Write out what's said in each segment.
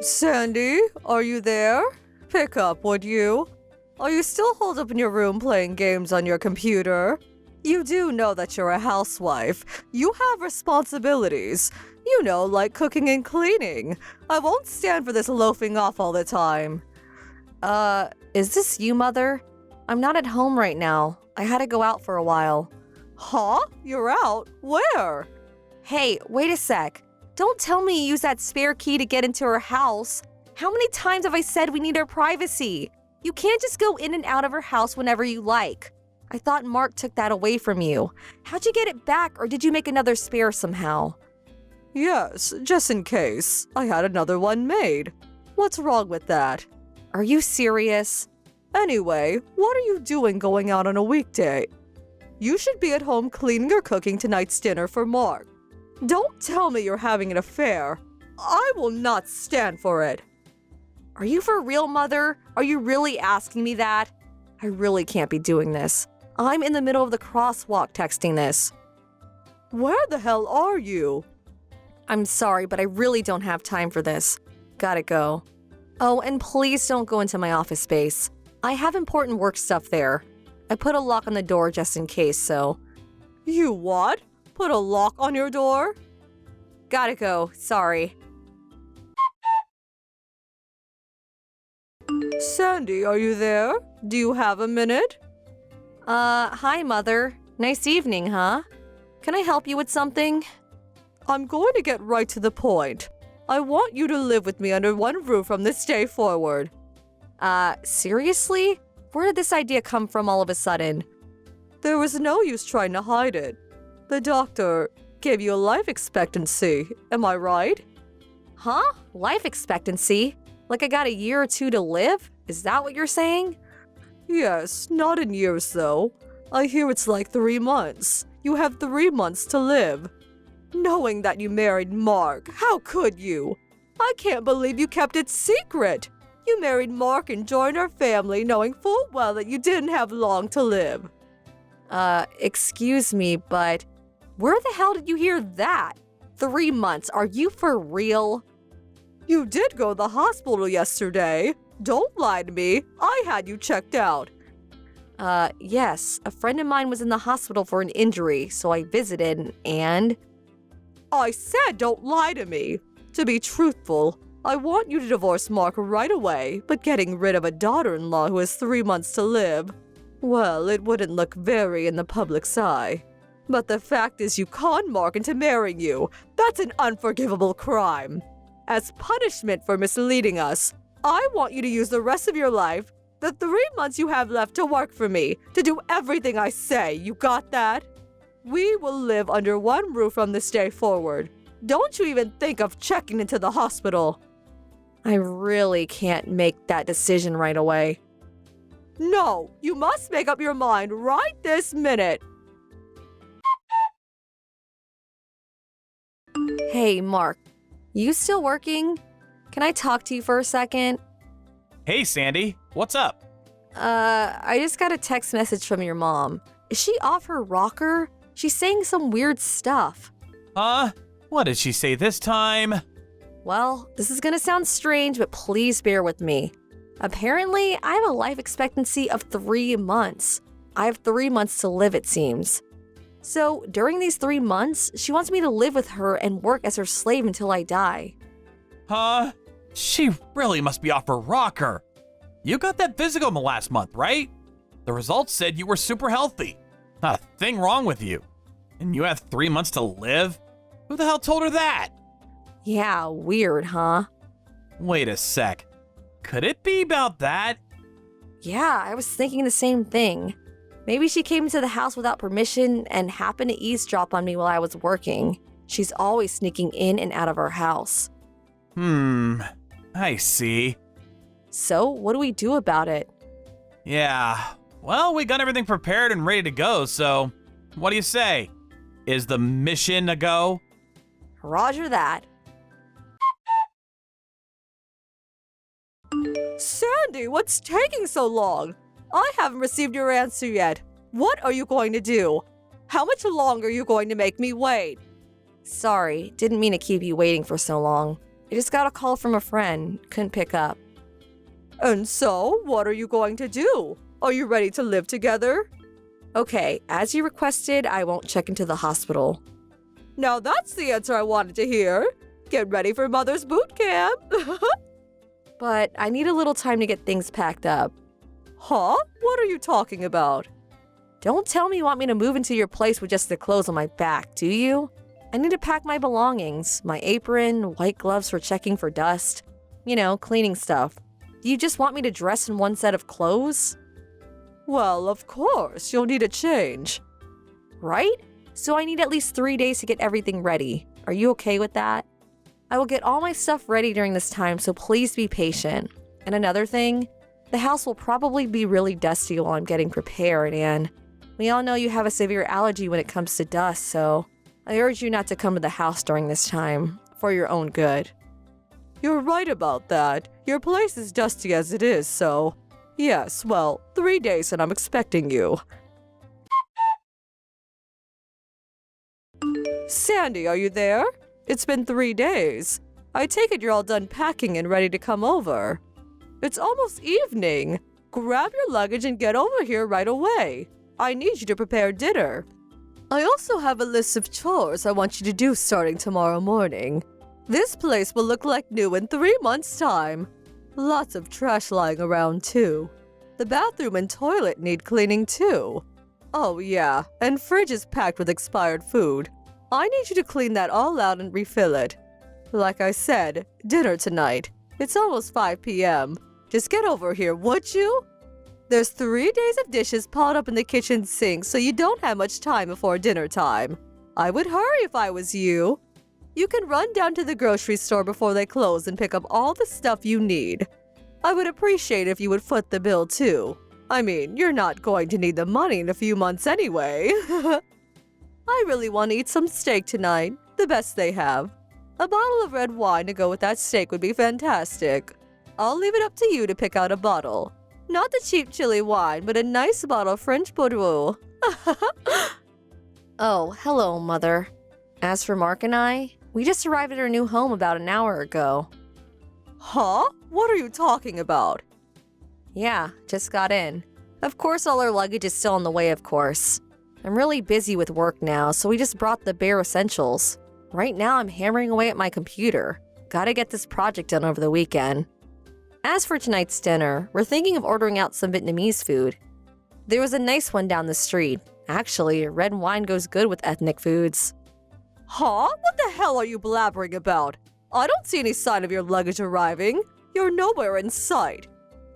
Sandy, are you there? Pick up, would you? Are you still holed up in your room playing games on your computer? You do know that you're a housewife. You have responsibilities. You know, like cooking and cleaning. I won't stand for this loafing off all the time. Is this you, Mother? I'm not at home right now. I had to go out for a while. Huh? You're out? Where? Hey, wait a sec. Don't tell me you used that spare key to get into her house. How many times have I said we need our privacy? You can't just go in and out of her house whenever you like. I thought Mark took that away from you. How'd you get it back, or did you make another spare somehow? Yes, just in case. I had another one made. What's wrong with that? Are you serious? Anyway, what are you doing going out on a weekday? You should be at home cleaning or cooking tonight's dinner for Mark. Don't tell me you're having an affair. I will not stand for it. Are you for real, Mother? Are you really asking me that? I really can't be doing this. I'm in the middle of the crosswalk texting this. Where the hell are you? I'm sorry, but I really don't have time for this. Gotta go. Oh, and please don't go into my office space. I have important work stuff there. I put a lock on the door just in case, so. You what? Put a lock on your door? Gotta go, sorry. Sandy, are you there? Do you have a minute? Hi, Mother. Nice evening, huh? Can I help you with something? I'm going to get right to the point. I want you to live with me under one roof from this day forward. Seriously? Where did this idea come from all of a sudden? There was no use trying to hide it. The doctor gave you a life expectancy, am I right? Huh? Life expectancy? Like I got a year or two to live? Is that what you're saying? Yes, not in years though. I hear it's like 3 months. You have 3 months to live. Knowing that you married Mark, how could you? I can't believe you kept it secret. You married Mark and joined our family knowing full well that you didn't have long to live. Excuse me, but where the hell did you hear that? 3 months, are you for real? You did go to the hospital yesterday. Don't lie to me. I had you checked out. Yes. A friend of mine was in the hospital for an injury, so I visited and… I said don't lie to me. To be truthful, I want you to divorce Mark right away, but getting rid of a daughter-in-law who has 3 months to live, well, it wouldn't look very in the public's eye. But the fact is you conned Mark into marrying you. That's an unforgivable crime. As punishment for misleading us, I want you to use the rest of your life, the 3 months you have left to work for me, to do everything I say. You got that? We will live under one roof from this day forward. Don't you even think of checking into the hospital. I really can't make that decision right away. No, you must make up your mind right this minute. Hey, Mark, you still working? Can I talk to you for a second? Hey, Sandy, what's up? I just got a text message from your mom. Is she off her rocker? She's saying some weird stuff. What did she say this time? Well, this is gonna sound strange, but please bear with me. Apparently, I have a life expectancy of 3 months. I have 3 months to live, it seems. So, during these 3 months, she wants me to live with her and work as her slave until I die. Huh? She really must be off her rocker. You got that physical last month, right? The results said you were super healthy. Not a thing wrong with you. And you have 3 months to live? Who the hell told her that? Yeah, weird, huh? Wait a sec. Could it be about that? Yeah, I was thinking the same thing. Maybe she came into the house without permission and happened to eavesdrop on me while I was working. She's always sneaking in and out of our house. I see. So, what do we do about it? Yeah, well, we got everything prepared and ready to go, so what do you say? Is the mission a go? Roger that. Sandy, what's taking so long? I haven't received your answer yet. What are you going to do? How much longer are you going to make me wait? Sorry, didn't mean to keep you waiting for so long. I just got a call from a friend. Couldn't pick up. And so, what are you going to do? Are you ready to live together? Okay, as you requested, I won't check into the hospital. Now that's the answer I wanted to hear. Get ready for Mother's boot camp. But I need a little time to get things packed up. Huh? What are you talking about? Don't tell me you want me to move into your place with just the clothes on my back, do you? I need to pack my belongings, my apron, white gloves for checking for dust. You know, cleaning stuff. Do you just want me to dress in one set of clothes? Well, of course, you'll need a change. Right? So I need at least 3 days to get everything ready. Are you okay with that? I will get all my stuff ready during this time, so please be patient. And another thing, the house will probably be really dusty while I'm getting prepared, and we all know you have a severe allergy when it comes to dust, so I urge you not to come to the house during this time, for your own good. You're right about that. Your place is dusty as it is, so… Yes, well, 3 days and I'm expecting you. Sandy, are you there? It's been 3 days. I take it you're all done packing and ready to come over. It's almost evening. Grab your luggage and get over here right away. I need you to prepare dinner. I also have a list of chores I want you to do starting tomorrow morning. This place will look like new in 3 months' time. Lots of trash lying around, too. The bathroom and toilet need cleaning, too. Oh, yeah, and fridge is packed with expired food. I need you to clean that all out and refill it. Like I said, dinner tonight. It's almost 5 p.m. Just get over here, would you? There's 3 days of dishes piled up in the kitchen sink, so you don't have much time before dinner time. I would hurry if I was you. You can run down to the grocery store before they close and pick up all the stuff you need. I would appreciate if you would foot the bill too. I mean, you're not going to need the money in a few months anyway. I really want to eat some steak tonight, the best they have. A bottle of red wine to go with that steak would be fantastic. I'll leave it up to you to pick out a bottle. Not the cheap chili wine, but a nice bottle of French Bordeaux. Oh, hello, Mother. As for Mark and I, we just arrived at our new home about an hour ago. Huh? What are you talking about? Yeah, just got in. Of course, all our luggage is still on the way, of course. I'm really busy with work now, so we just brought the bare essentials. Right now, I'm hammering away at my computer. Gotta get this project done over the weekend. As for tonight's dinner, we're thinking of ordering out some Vietnamese food. There was a nice one down the street. Actually, red wine goes good with ethnic foods. Huh? What the hell are you blabbering about? I don't see any sign of your luggage arriving. You're nowhere in sight.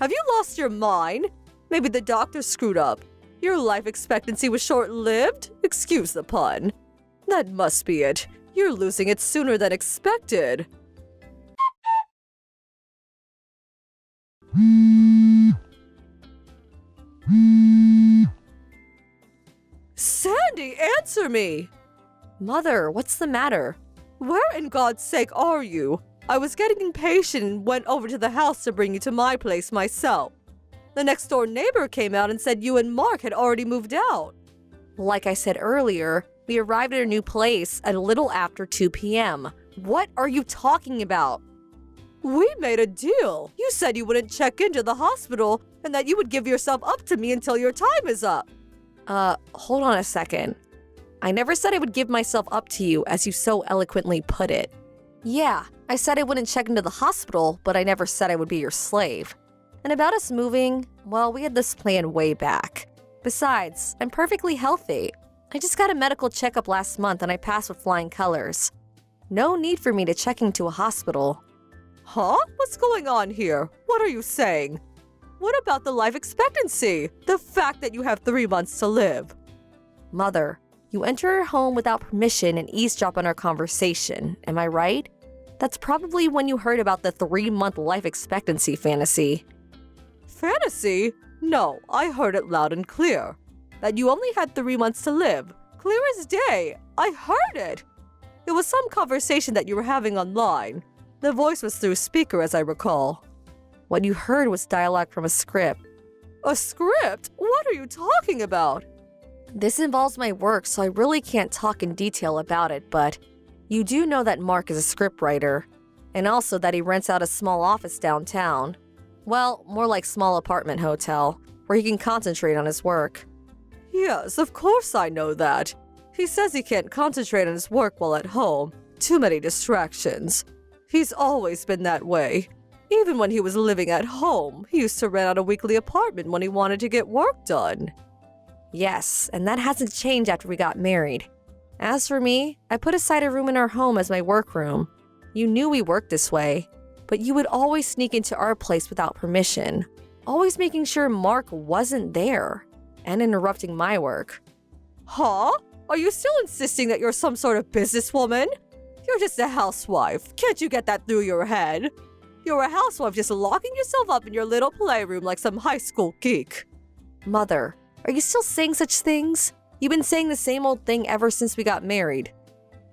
Have you lost your mind? Maybe the doctor screwed up. Your life expectancy was short-lived? Excuse the pun. That must be it. You're losing it sooner than expected. Sandy, answer me! Mother, what's the matter? Where in God's sake are you? I was getting impatient and went over to the house to bring you to my place myself. The next door neighbor came out and said you and Mark had already moved out. Like I said earlier, we arrived at our new place at a little after 2 p.m. What are you talking about? We made a deal. You said you wouldn't check into the hospital and that you would give yourself up to me until your time is up. Hold on a second. I never said I would give myself up to you, as you so eloquently put it. Yeah, I said I wouldn't check into the hospital, but I never said I would be your slave. And about us moving, well, we had this plan way back. Besides, I'm perfectly healthy. I just got a medical checkup last month and I passed with flying colors. No need for me to check into a hospital. Huh? What's going on here? What are you saying? What about the life expectancy? The fact that you have 3 months to live? Mother, you enter our home without permission and eavesdrop on our conversation, am I right? That's probably when you heard about the 3-month life expectancy fantasy. Fantasy? No, I heard it loud and clear. That you only had 3 months to live. Clear as day. I heard it. It was some conversation that you were having online. The voice was through speaker, as I recall. What you heard was dialogue from a script. A script? What are you talking about? This involves my work, so I really can't talk in detail about it, but you do know that Mark is a scriptwriter. And also that he rents out a small office downtown. Well, more like small apartment hotel, where he can concentrate on his work. Yes, of course I know that. He says he can't concentrate on his work while at home. Too many distractions. He's always been that way. Even when he was living at home, he used to rent out a weekly apartment when he wanted to get work done. Yes, and that hasn't changed after we got married. As for me, I put aside a room in our home as my workroom. You knew we worked this way, but you would always sneak into our place without permission, always making sure Mark wasn't there, and interrupting my work. Huh? Are you still insisting that you're some sort of businesswoman? You're just a housewife. Can't you get that through your head? You're a housewife just locking yourself up in your little playroom like some high school geek. Mother, are you still saying such things? You've been saying the same old thing ever since we got married.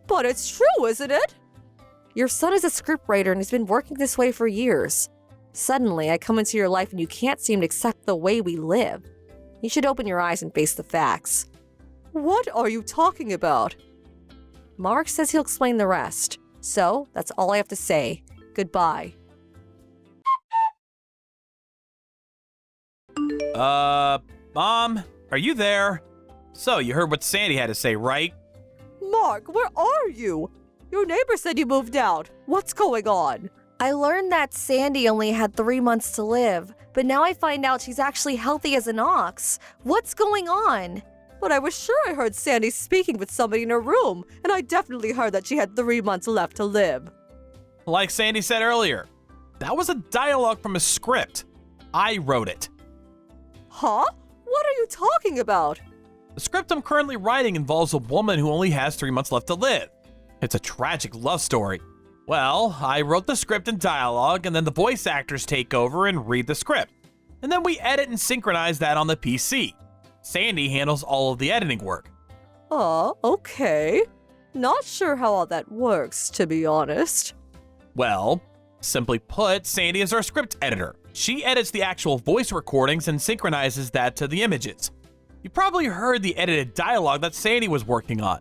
But it's true, isn't it? Your son is a scriptwriter and has been working this way for years. Suddenly, I come into your life and you can't seem to accept the way we live. You should open your eyes and face the facts. What are you talking about? Mark says he'll explain the rest. So, that's all I have to say. Goodbye. Mom, are you there? So, you heard what Sandy had to say, right? Mark, where are you? Your neighbor said you moved out. What's going on? I learned that Sandy only had 3 months to live, but now I find out she's actually healthy as an ox. What's going on? But I was sure I heard Sandy speaking with somebody in her room, and I definitely heard that she had 3 months left to live. Like Sandy said earlier, that was a dialogue from a script. I wrote it. Huh? What are you talking about? The script I'm currently writing involves a woman who only has 3 months left to live. It's a tragic love story. Well, I wrote the script and dialogue, and then the voice actors take over and read the script. And then we edit and synchronize that on the PC. Sandy handles all of the editing work. Oh, okay. Not sure how all that works, to be honest. Well, simply put, Sandy is our script editor. She edits the actual voice recordings and synchronizes that to the images. You probably heard the edited dialogue that Sandy was working on.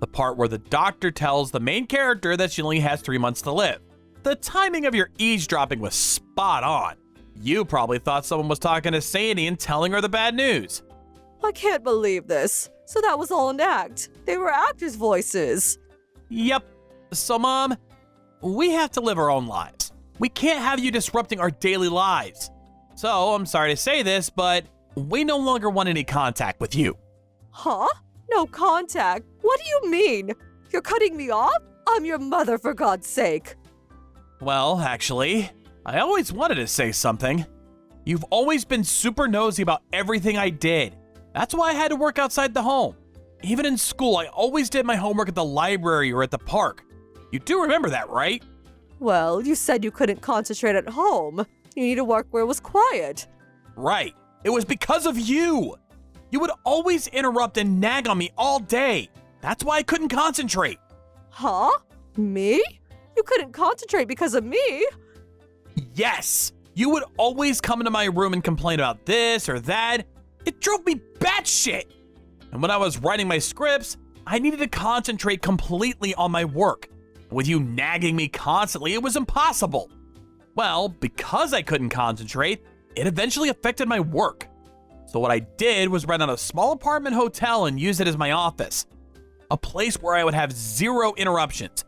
The part where the doctor tells the main character that she only has 3 months to live. The timing of your eavesdropping was spot on. You probably thought someone was talking to Sandy and telling her the bad news. I can't believe this. So that was all an act. They were actors' voices. Yep. So, Mom, we have to live our own lives. We can't have you disrupting our daily lives. So, I'm sorry to say this, but we no longer want any contact with you. Huh? No contact? What do you mean? You're cutting me off? I'm your mother, for God's sake. Well, actually, I always wanted to say something. You've always been super nosy about everything I did. That's why I had to work outside the home. Even in school, I always did my homework at the library or at the park. You do remember that, right? Well, you said you couldn't concentrate at home. You need to work where it was quiet. Right. It was because of you. You would always interrupt and nag on me all day. That's why I couldn't concentrate. Huh? Me? You couldn't concentrate because of me? Yes. You would always come into my room and complain about this or that. It drove me batshit. And when I was writing my scripts, I needed to concentrate completely on my work. With you nagging me constantly, it was impossible. Well, because I couldn't concentrate, it eventually affected my work. So what I did was rent out a small apartment hotel and use it as my office. A place where I would have 0 interruptions.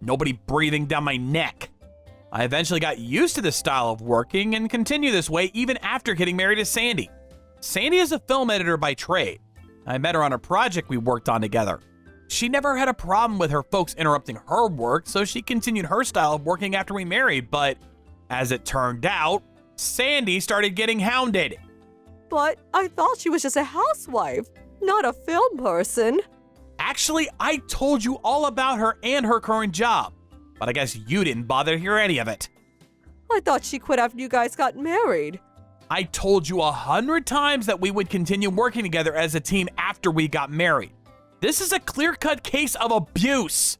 Nobody breathing down my neck. I eventually got used to this style of working and continue this way even after getting married to Sandy. Sandy is a film editor by trade. I met her on a project we worked on together. She never had a problem with her folks interrupting her work, so she continued her style of working after we married, but as it turned out, Sandy started getting hounded. But I thought she was just a housewife, not a film person. Actually, I told you all about her and her current job, but I guess you didn't bother to hear any of it. I thought she quit after you guys got married. I told you 100 times that we would continue working together as a team after we got married. This is a clear-cut case of abuse.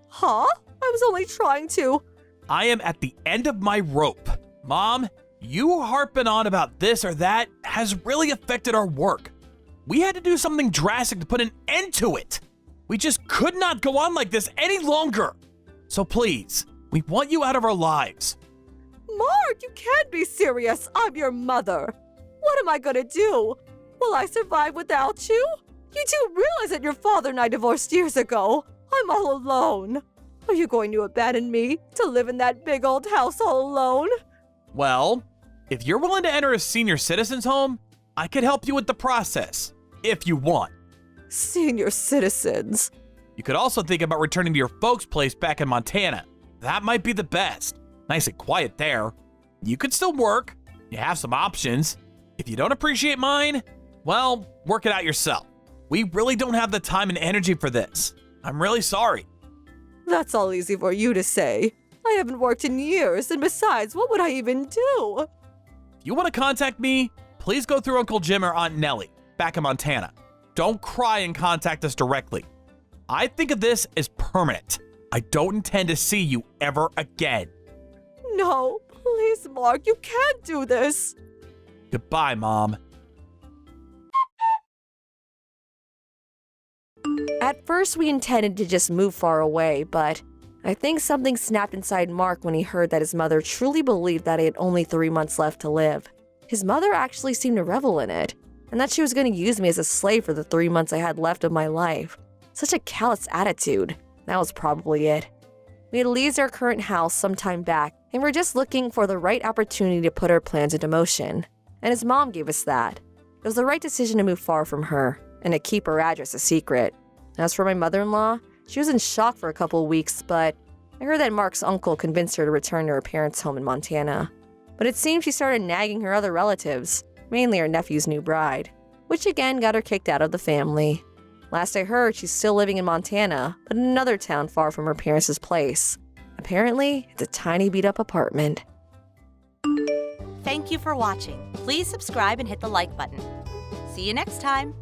Huh? I was only trying to. I am at the end of my rope. Mom, you harping on about this or that has really affected our work. We had to do something drastic to put an end to it. We just could not go on like this any longer. So please, We want you out of our lives. Mark, you can't be serious. I'm your mother. What am I gonna do? Will I survive without you? You do realize that your father and I divorced years ago. I'm all alone. Are you going to abandon me to live in that big old house all alone? Well, if you're willing to enter a senior citizen's home, I could help you with the process, if you want. Senior citizens. You could also think about returning to your folks' place back in Montana. That might be the best. Nice and quiet there. You could still work. You have some options. If you don't appreciate mine, well, work it out yourself. We really don't have the time and energy for this. I'm really sorry. That's all easy for you to say. I haven't worked in years, and besides, what would I even do? If you want to contact me, please go through Uncle Jim or Aunt Nellie back in Montana. Don't cry and contact us directly. I think of this as permanent. I don't intend to see you ever again. No, please, Mark, you can't do this. Goodbye, Mom. At first, we intended to just move far away, but I think something snapped inside Mark when he heard that his mother truly believed that he had only 3 months left to live. His mother actually seemed to revel in it, and that she was going to use me as a slave for the 3 months I had left of my life. Such a callous attitude. That was probably it. We had leased our current house some time back, and we're just looking for the right opportunity to put our plans into motion. And his mom gave us that. It was the right decision to move far from her, and to keep her address a secret. As for my mother-in-law, she was in shock for a couple of weeks, but I heard that Mark's uncle convinced her to return to her parents' home in Montana. But it seems she started nagging her other relatives, mainly her nephew's new bride, which again got her kicked out of the family. Last I heard, she's still living in Montana, but in another town far from her parents' place. Apparently, it's a tiny beat-up apartment. Thank you for watching. Please subscribe and hit the like button. See you next time.